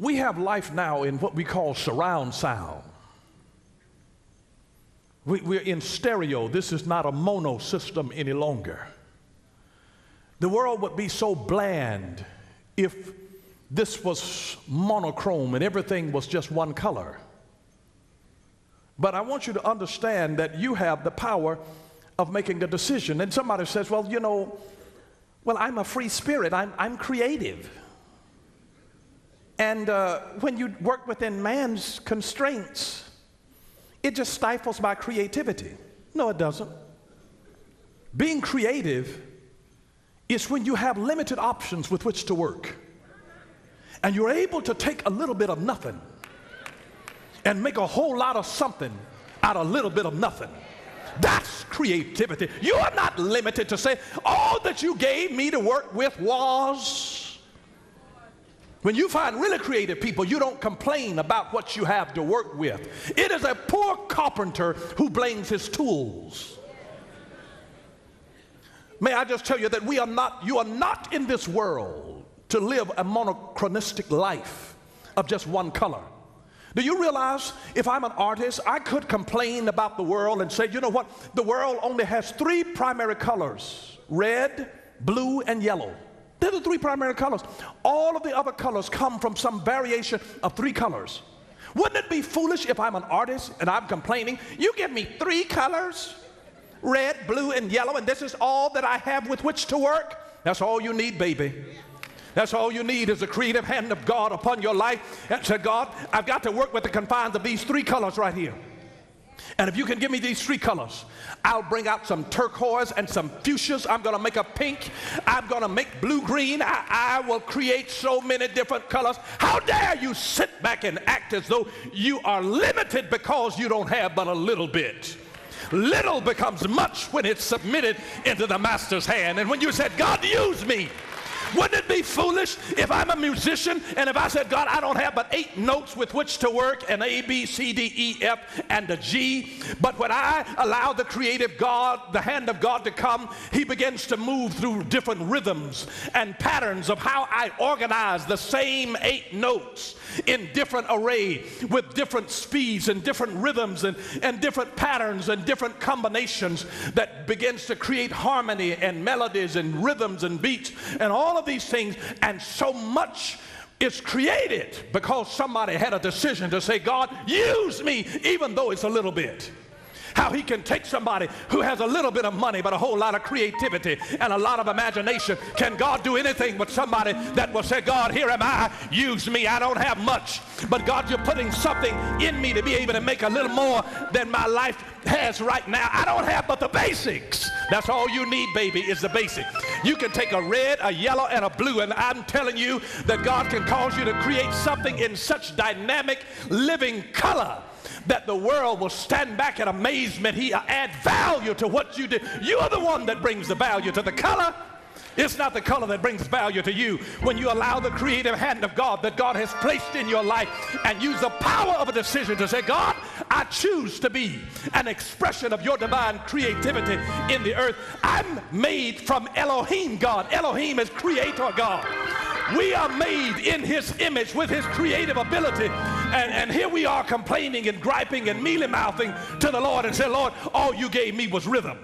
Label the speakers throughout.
Speaker 1: We have life now in what we call surround sound. We're in stereo. This is not a mono system any longer. The world would be so bland if this was monochrome and everything was just one color. But I want you to understand that you have the power of making a decision. And somebody says, well, you know, I'm a free spirit. I'm creative. And when you work within man's constraints, it just stifles my creativity. No, it doesn't. Being creative is when you have limited options with which to work. And you're able to take a little bit of nothing and make a whole lot of something out of a little bit of nothing. That's creativity. You are not limited to say, all that you gave me to work with was... When you find really creative people, you don't complain about what you have to work with. It is a poor carpenter who blames his tools. May I just tell you that you are not in this world to live a monochronistic life of just one color. Do you realize if I'm an artist, I could complain about the world and say, you know what? The world only has 3 primary colors: red, blue, and yellow. They're the 3 primary colors. All of the other colors come from some variation of 3 colors. Wouldn't it be foolish if I'm an artist and I'm complaining, you give me 3 colors, red, blue, and yellow, and this is all that I have with which to work? That's all you need, baby. That's all you need is the creative hand of God upon your life. And say, God, I've got to work with the confines of these 3 colors right here. And if you can give me these 3 colors, I'll bring out some turquoise and some fuchsias. I'm going to make a pink. I'm going to make blue-green. I will create so many different colors. How dare you sit back and act as though you are limited because you don't have but a little bit. Little becomes much when it's submitted into the master's hand. And when you said, God, use me, wouldn't it be foolish if I'm a musician and if I said, God, I don't have but 8 notes with which to work, an A, B, C, D, E, F, and a G. But when I allow the creative God, the hand of God to come, he begins to move through different rhythms and patterns of how I organize the same 8 notes in different array with different speeds and different rhythms and different patterns and different combinations that begins to create harmony and melodies and rhythms and beats and all of these things. And so much is created because somebody had a decision to say, God, use me, even though it's a little bit. How he can take somebody who has a little bit of money but a whole lot of creativity and a lot of imagination. Can God do anything but somebody that will say, God, here am I, use me. I don't have much, but God, you're putting something in me to be able to make a little more than my life has right now. I don't have but the basics. That's all you need, baby, is the basic. You can take a red, a yellow, and a blue, and I'm telling you that God can cause you to create something in such dynamic, living color that the world will stand back in amazement. He add value to what you do. You are the one that brings the value to the color. It's not the color that brings value to you. When you allow the creative hand of God that God has placed in your life and use the power of a decision to say, God, I choose to be an expression of your divine creativity in the earth. I'm made from Elohim God. Elohim is creator God. We are made in his image with his creative ability. And here we are complaining and griping and mealy-mouthing to the Lord and say, Lord, all you gave me was rhythm.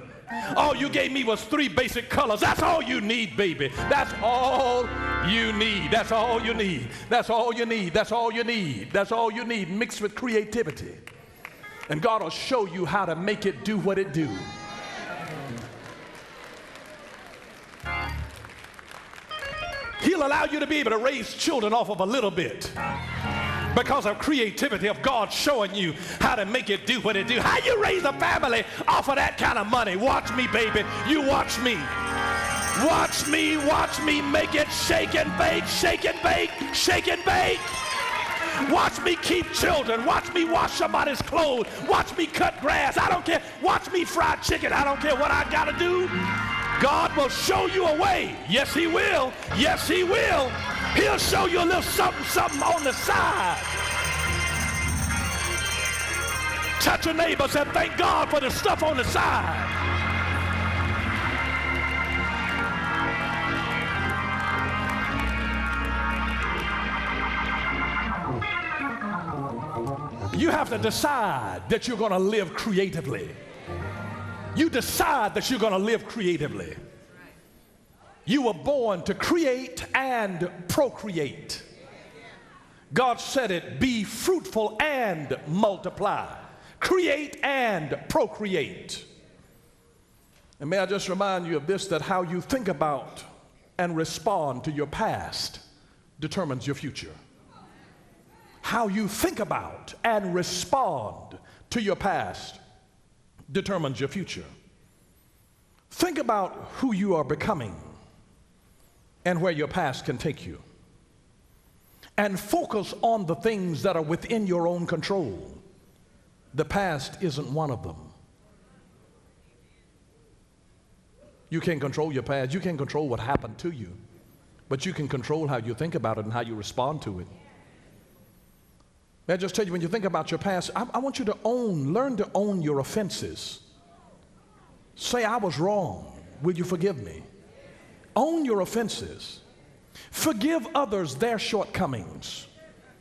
Speaker 1: All you gave me was 3 basic colors. That's all you need, baby. That's all you need. That's all you need. That's all you need. That's all you need. That's all you need mixed with creativity. And God will show you how to make it do what it do. He'll allow you to be able to raise children off of a little bit because of creativity of God showing you how to make it do what it do. How you raise a family off of that kind of money? Watch me, baby. You watch me. Watch me make it shake and bake, shake and bake, shake and bake. Watch me keep children. Watch me wash somebody's clothes. Watch me cut grass. I don't care. Watch me fry chicken. I don't care what I got to do. God will show you a way. Yes, he will. Yes, he will. He'll show you a little something on the side. Touch your neighbor and say, thank God for the stuff on the side. You have to decide that you're going to live creatively. You decide that you're going to live creatively. You were born to create and procreate. God said it, be fruitful and multiply. Create and procreate. And may I just remind you of this, that how you think about and respond to your past determines your future. How you think about and respond to your past determines your future. Think about who you are becoming and where your past can take you. And focus on the things that are within your own control. The past isn't one of them. You can't control your past. You can't control what happened to you. But you can control how you think about it and how you respond to it. May I just tell you, when you think about your past, I want you to learn to own your offenses. Say, I was wrong. Will you forgive me? Own your offenses. Forgive others their shortcomings.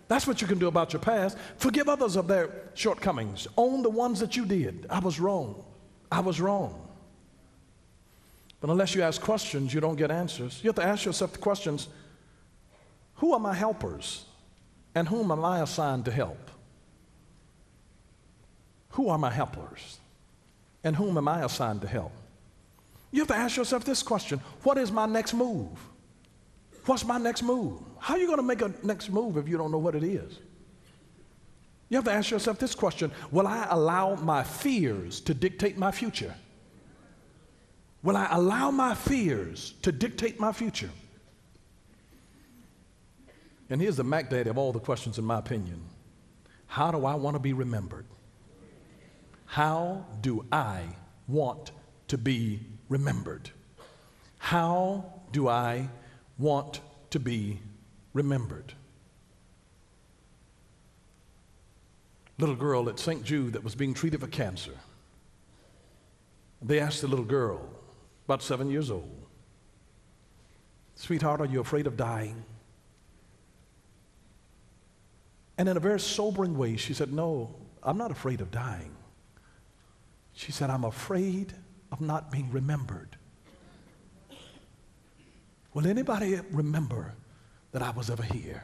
Speaker 1: That's what you can do about your past. Forgive others of their shortcomings. Own the ones that you did. I was wrong. I was wrong. But unless you ask questions, you don't get answers. You have to ask yourself the questions, who are my helpers and whom am I assigned to help? Who are my helpers and whom am I assigned to help? You have to ask yourself this question, what is my next move? What's my next move? How are you going to make a next move if you don't know what it is? You have to ask yourself this question, will I allow my fears to dictate my future? Will I allow my fears to dictate my future? And here's the Mac Daddy of all the questions, in my opinion. How do I want to be remembered? How do I want to be remembered? How do I want to be remembered? Little girl at St. Jude that was being treated for cancer. They asked the little girl, about 7 years old, sweetheart, are you afraid of dying? And in a very sobering way, she said, no, I'm not afraid of dying. She said, I'm afraid of not being remembered. Will anybody remember that I was ever here?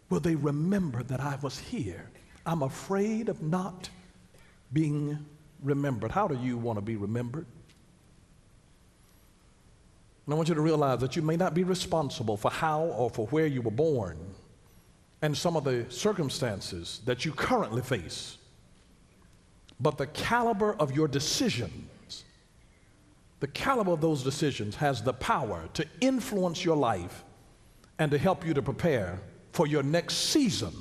Speaker 1: Will they remember that I was here? I'm afraid of not being remembered. How do you want to be remembered? And I want you to realize that you may not be responsible for how or for where you were born and some of the circumstances that you currently face. But the caliber of your decisions, the caliber of those decisions has the power to influence your life and to help you to prepare for your next season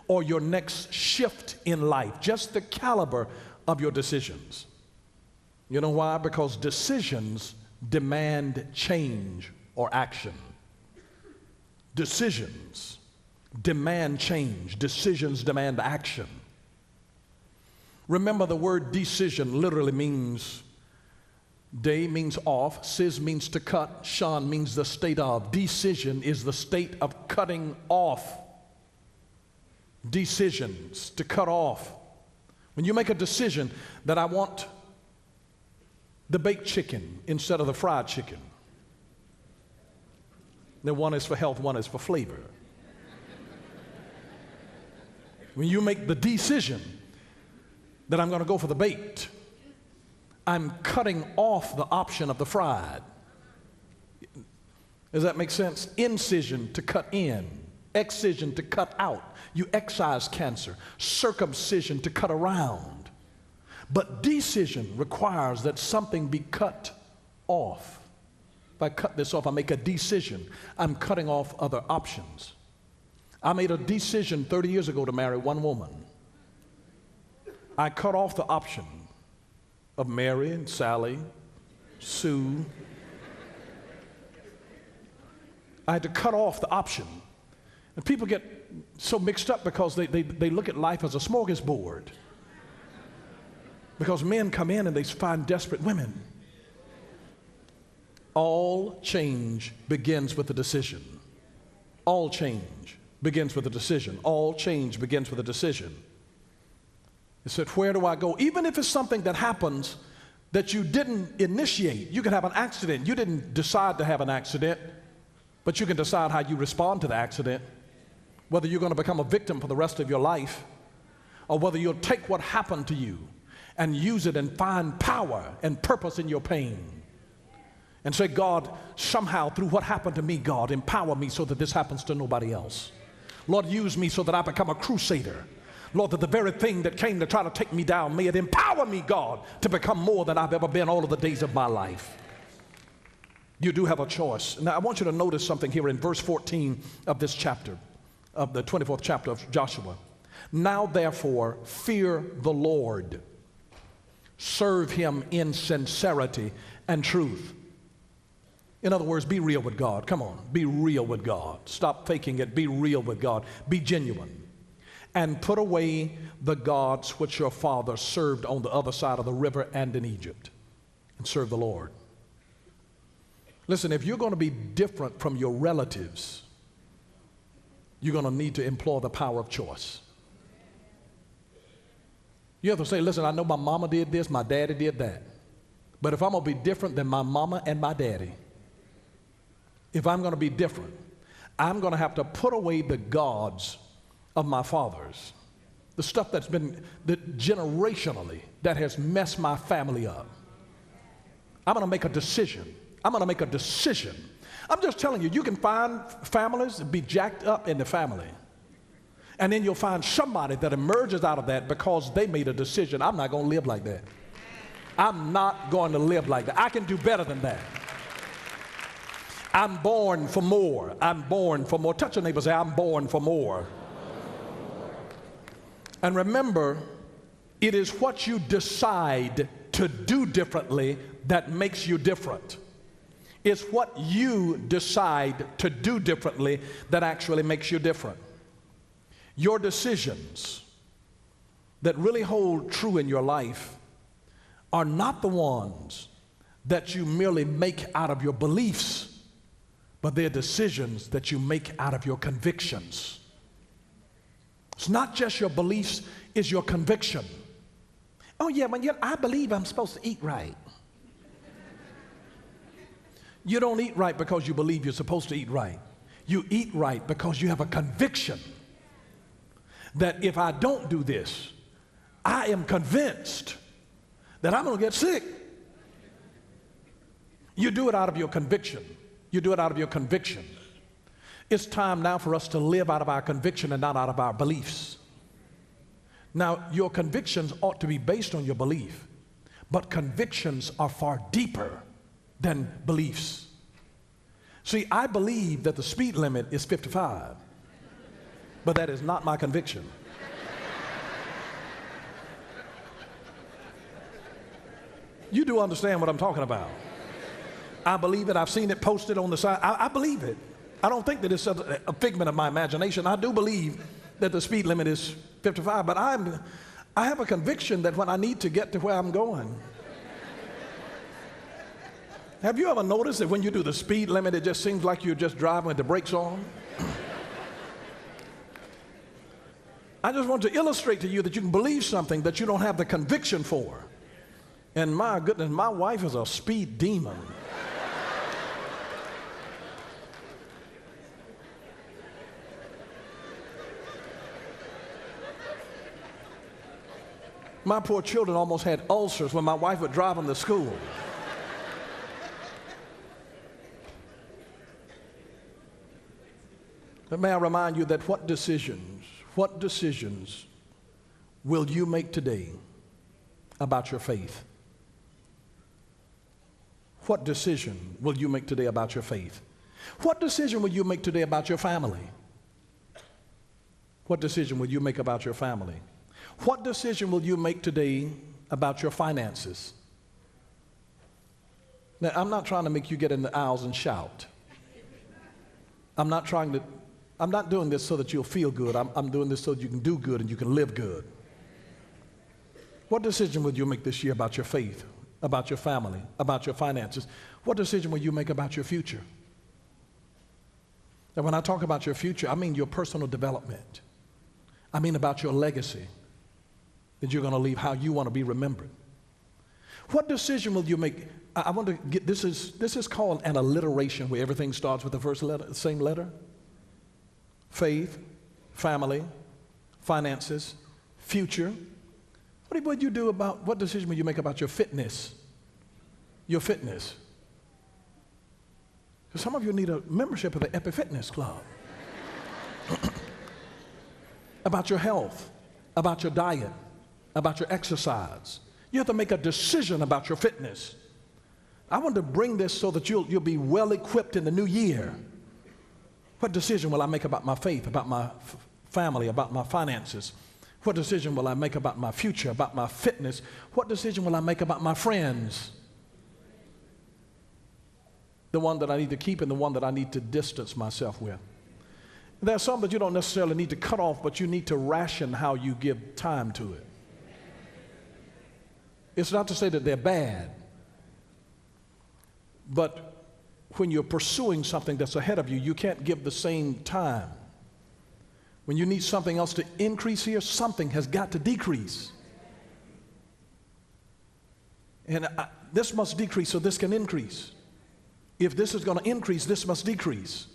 Speaker 1: or your next shift in life. Just the caliber of your decisions. You know why? Because decisions demand change or action. Decisions demand change. Decisions demand action. Remember, the word decision literally means, de means off, sis means to cut, shan means the state of. Decision is the state of cutting off. Decisions, to cut off. When you make a decision that I want the baked chicken instead of the fried chicken, then one is for health, one is for flavor. When you make the decision that I'm going to go for the baked, I'm cutting off the option of the fried. Does that make sense? Incision, to cut in. Excision, to cut out. You excise cancer. Circumcision, to cut around. But decision requires that something be cut off. If I cut this off, I make a decision. I'm cutting off other options. I made a decision 30 years ago to marry one woman. I cut off the option of Mary and Sally, Sue. I had to cut off the option. And people get so mixed up because they look at life as a smorgasbord. Because men come in and they find desperate women. All change begins with a decision. All change begins with a decision. All change begins with a decision. It said, where do I go? Even if it's something that happens that you didn't initiate. You can have an accident. You didn't decide to have an accident, but you can decide how you respond to the accident, whether you're going to become a victim for the rest of your life, or whether you'll take what happened to you and use it and find power and purpose in your pain. And say, God, somehow through what happened to me, God, empower me so that this happens to nobody else. Lord, use me so that I become a crusader. Lord, that the very thing that came to try to take me down, may it empower me, God, to become more than I've ever been all of the days of my life. You do have a choice. Now, I want you to notice something here in verse 14 of this chapter, of the 24th chapter of Joshua. Now, therefore, fear the Lord. Serve him in sincerity and truth. In other words, be real with God. Come on, be real with God. Stop faking it. Be real with God. Be genuine. And put away the gods which your father served on the other side of the river and in Egypt, and serve the Lord. Listen, if you're going to be different from your relatives, you're going to need to employ the power of choice. You have to say, listen, I know my mama did this, my daddy did that. But if I'm going to be different than my mama and my daddy, if I'm going to be different, I'm going to have to put away the gods of my fathers, the stuff that's been generationally that has messed my family up. I'm going to make a decision. I'm going to make a decision. I'm just telling you, you can find families that be jacked up in the family, and then you'll find somebody that emerges out of that because they made a decision. I'm not going to live like that. I'm not going to live like that. I can do better than that. I'm born for more. I'm born for more. Touch your neighbor and say, I'm born for more. And remember, it is what you decide to do differently that makes you different. It's what you decide to do differently that actually makes you different. Your decisions that really hold true in your life are not the ones that you merely make out of your beliefs, but they're decisions that you make out of your convictions. It's not just your beliefs, it's your conviction. Oh yeah, I believe I'm supposed to eat right. You don't eat right because you believe you're supposed to eat right. You eat right because you have a conviction that if I don't do this, I am convinced that I'm going to get sick. You do it out of your conviction. You do it out of your conviction. It's time now for us to live out of our conviction and not out of our beliefs. Now, your convictions ought to be based on your belief, but convictions are far deeper than beliefs. See, I believe that the speed limit is 55, but that is not my conviction. You do understand what I'm talking about. I believe it. I've seen it posted on the side. I believe it. I don't think that it's a figment of my imagination. I do believe that the speed limit is 55, but I have a conviction that when I need to get to where I'm going. Have you ever noticed that when you do the speed limit, it just seems like you're just driving with the brakes on? I just want to illustrate to you that you can believe something that you don't have the conviction for. And my goodness, my wife is a speed demon. My poor children almost had ulcers when my wife would drive them to school. But may I remind you that what decisions will you make today about your faith? What decision will you make today about your faith? What decision will you make today about your family? What decision will you make about your family? What decision will you make today about your finances? Now, I'm not trying to make you get in the aisles and shout. I'm not doing this so that you'll feel good. I'm doing this so that you can do good and you can live good. What decision will you make this year about your faith, about your family, about your finances? What decision will you make about your future? And when I talk about your future, I mean your personal development. I mean about your legacy that you're going to leave, how you want to be remembered. What decision will you make? I want to get, this is called an alliteration, where everything starts with the first letter, the same letter. Faith, family, finances, future. What decision will you make about your fitness? Your fitness. Because some of you need a membership of the Epic Fitness Club. About your health, about your diet, about your exercise. You have to make a decision about your fitness. I want to bring this so that you'll be well equipped in the new year. What decision will I make about my faith, about my family, about my finances? What decision will I make about my future, about my fitness? What decision will I make about my friends? The one that I need to keep and the one that I need to distance myself with. There are some that you don't necessarily need to cut off, but you need to ration how you give time to it. It's not to say that they're bad, but when you're pursuing something that's ahead of you, you can't give the same time. When you need something else to increase here, something has got to decrease. And this must decrease so this can increase. If this is going to increase, this must decrease.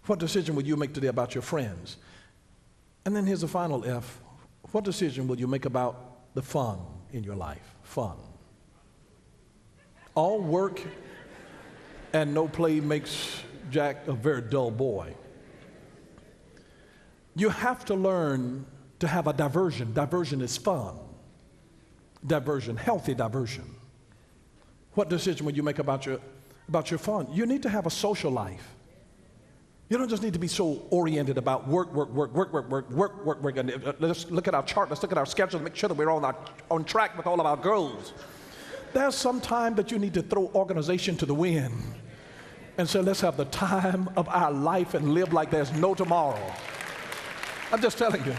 Speaker 1: What decision will you make today about your friends? And then here's the final F. What decision will you make about the fun in your life? Fun. All work and no play makes Jack a very dull boy. You have to learn to have a diversion. Diversion is fun. Diversion, healthy diversion. What decision will you make about your fun? You need to have a social life. You don't just need to be so oriented about work. And let's look at our chart, let's look at our schedule, make sure that we're on track with all of our goals. There's some time that you need to throw organization to the wind and say, let's have the time of our life and live like there's no tomorrow. I'm just telling you.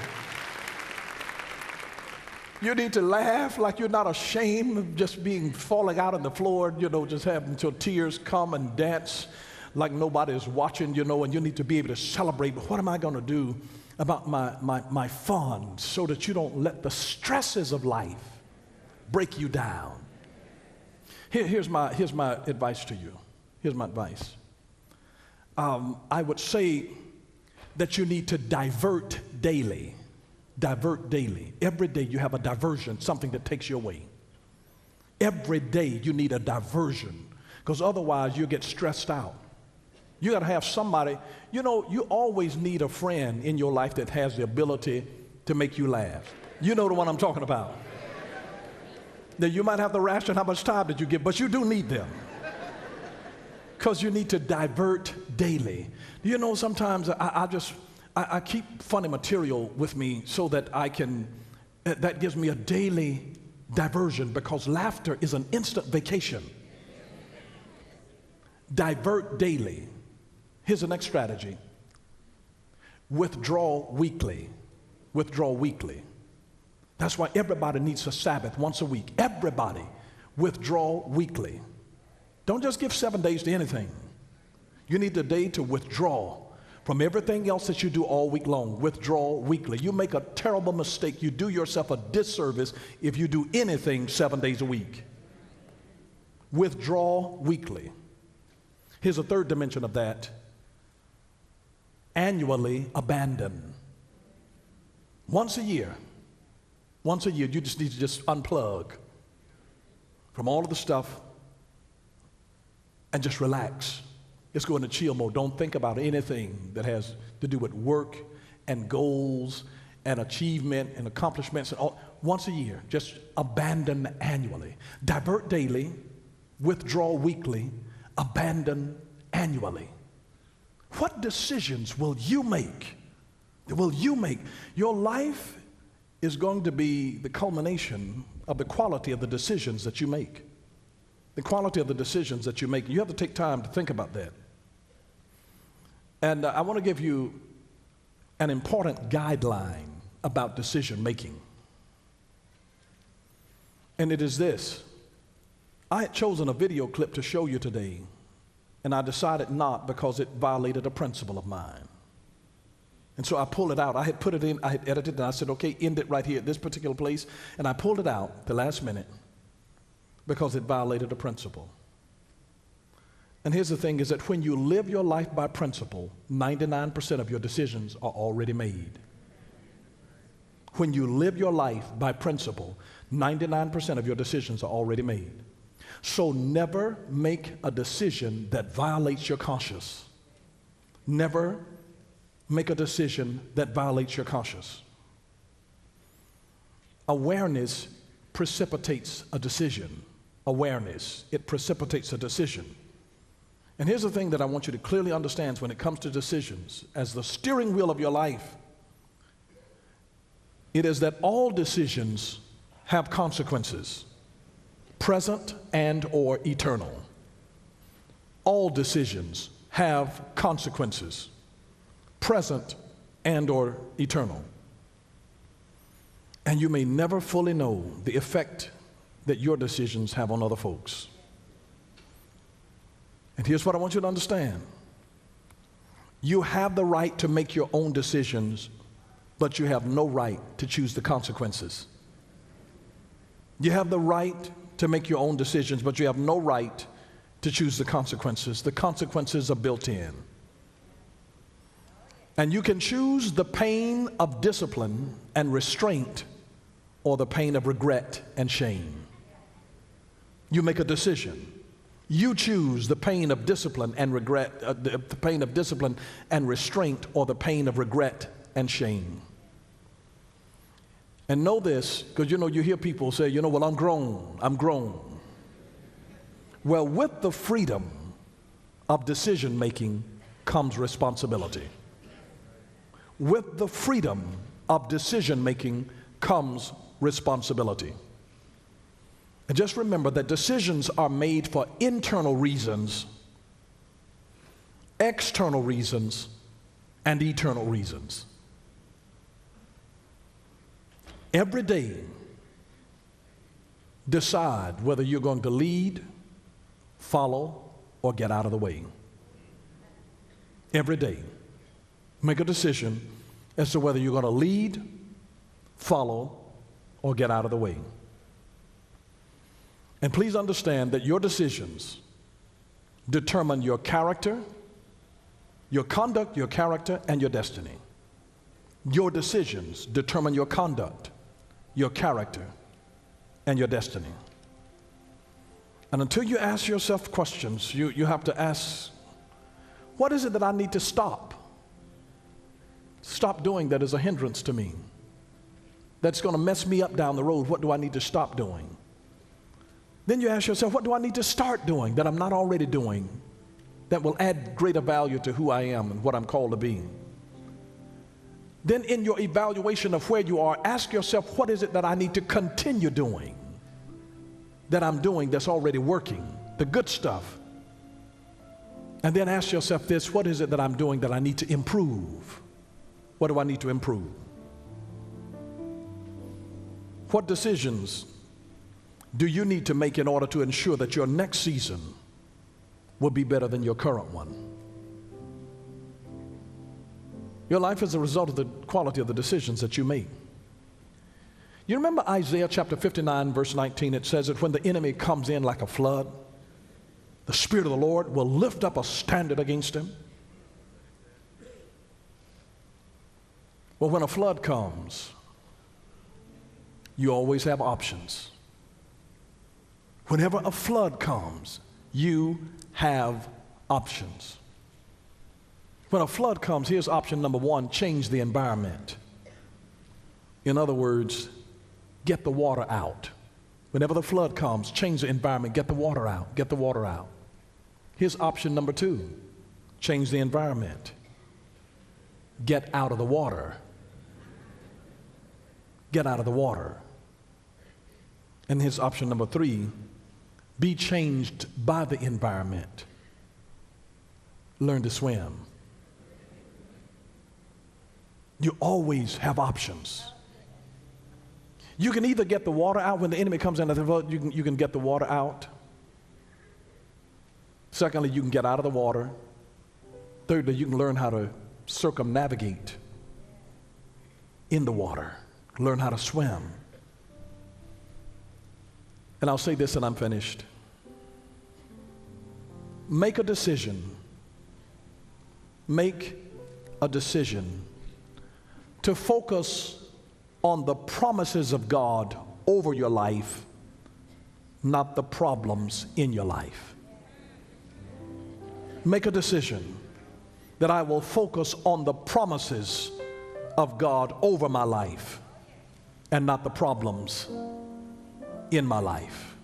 Speaker 1: You need to laugh like you're not ashamed of just falling out on the floor, just having until tears come, and dance like nobody is watching, and you need to be able to celebrate. But what am I going to do about my fun so that you don't let the stresses of life break you down? Here's my advice to you. Here's my advice. I would say that you need to divert daily. Divert daily. Every day you have a diversion, something that takes you away. Every day you need a diversion, because otherwise you'll get stressed out. You got to have somebody, you always need a friend in your life that has the ability to make you laugh. You know the one I'm talking about. Now you might have to ration how much time did you give, but you do need them. Because you need to divert daily. Sometimes I keep funny material with me so that that gives me a daily diversion, because laughter is an instant vacation. Divert daily. Here's the next strategy. Withdraw weekly. Withdraw weekly. That's why everybody needs a Sabbath once a week. Everybody. Withdraw weekly. Don't just give 7 days to anything. You need a day to withdraw from everything else that you do all week long. Withdraw weekly. You make a terrible mistake. You do yourself a disservice if you do anything 7 days a week. Withdraw weekly. Here's a third dimension of that. Annually abandon. Once a year, you just need to unplug from all of the stuff and just relax. Just go into chill mode. Don't think about anything that has to do with work and goals and achievement and accomplishments. And all. Once a year, just abandon annually. Divert daily, withdraw weekly, abandon annually. What decisions will you make? Will you make? Your life is going to be the culmination of the quality of the decisions that you make. The quality of the decisions that you make. You have to take time to think about that. And I want to give you an important guideline about decision making. And it is this. I had chosen a video clip to show you today. and I decided not because it violated a principle of mine. And so I pulled it out. I had put it in, I had edited it, and I said, okay, end it right here at this particular place. And I pulled it out the last minute because it violated a principle. And here's the thing is that when you live your life by principle, 99% of your decisions are already made. When you live your life by principle, 99% of your decisions are already made. So never make a decision that violates your conscience. Never make a decision that violates your conscience. Awareness precipitates a decision. Awareness, it precipitates a decision. And here's the thing that I want you to clearly understand when it comes to decisions. As the steering wheel of your life, it is that all decisions have consequences, present and or eternal. All decisions have consequences, present and or eternal. And you may never fully know the effect that your decisions have on other folks. And here's what I want you to understand. You have the right to make your own decisions, but you have no right to choose the consequences. You have the right to make your own decisions, but you have no right to choose the consequences. The consequences are built in. And you can choose the pain of discipline and restraint or the pain of regret and shame. You make a decision. You choose the pain of discipline and regret, the pain of discipline and restraint or the pain of regret and shame. And know this, because you hear people say, well, I'm grown. Well, with the freedom of decision making comes responsibility. With the freedom of decision making comes responsibility. And just remember that decisions are made for internal reasons, external reasons, and eternal reasons. Every day, decide whether you're going to lead, follow, or get out of the way. Every day, make a decision as to whether you're going to lead, follow, or get out of the way. And please understand that your decisions determine your character, your conduct, your character, and your destiny. Your decisions determine your conduct, your character, and your destiny. And until you ask yourself questions, you have to ask, what is it that I need to stop doing that is a hindrance to me, that's going to mess me up down the road? What do I need to stop doing? Then you ask yourself, what do I need to start doing that I'm not already doing that will add greater value to who I am and what I'm called to be? Then in your evaluation of where you are, ask yourself, what is it that I need to continue doing that I'm doing that's already working, the good stuff? And then ask yourself this, what is it that I'm doing that I need to improve? What do I need to improve? What decisions do you need to make in order to ensure that your next season will be better than your current one? Your life is a result of the quality of the decisions that you make. You remember Isaiah chapter 59 verse 19, it says that when the enemy comes in like a flood, the Spirit of the Lord will lift up a standard against him. Well, when a flood comes, you always have options. Whenever a flood comes, you have options. When a flood comes, here's option number one, change the environment. In other words, get the water out. Whenever the flood comes, change the environment, get the water out, get the water out. Here's option number two, change the environment. Get out of the water. Get out of the water. And here's option number three, be changed by the environment. Learn to swim. You always have options. You can either get the water out when the enemy comes in, you can get the water out. Secondly, you can get out of the water. Thirdly, you can learn how to circumnavigate in the water, learn how to swim. And I'll say this and I'm finished. Make a decision. Make a decision to focus on the promises of God over your life, not the problems in your life. Make a decision that I will focus on the promises of God over my life and not the problems in my life.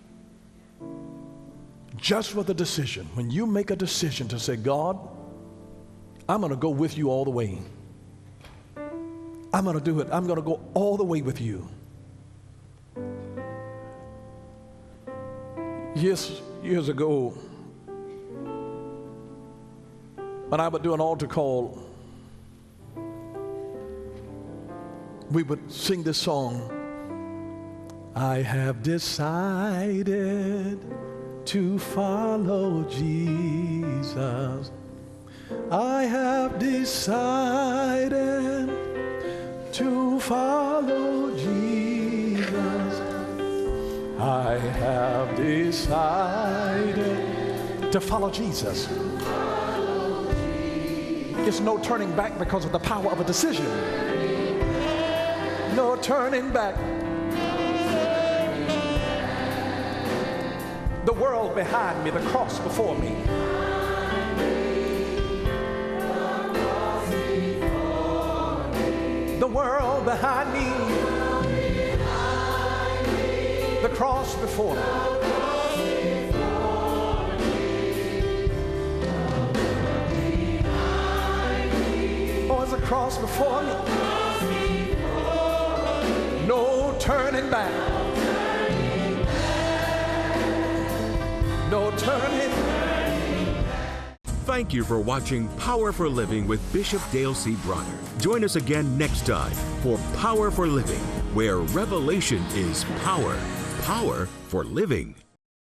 Speaker 1: Just with a decision, when you make a decision to say, God, I'm going to go with you all the way. I'm going to do it. I'm going to go all the way with you. Years ago, when I would do an altar call, we would sing this song. I have decided to follow Jesus. I have decided to follow Jesus. I have decided to follow Jesus. It's no turning back because of the power of a decision. No turning back. The world behind me, the cross before me. The world behind me, the cross before me. Oh, there's a cross before me. No turning back. No turning.
Speaker 2: Thank you for watching Power for Living with Bishop Dale C. Bronner. Join us again next time for Power for Living, where revelation is power. Power for living.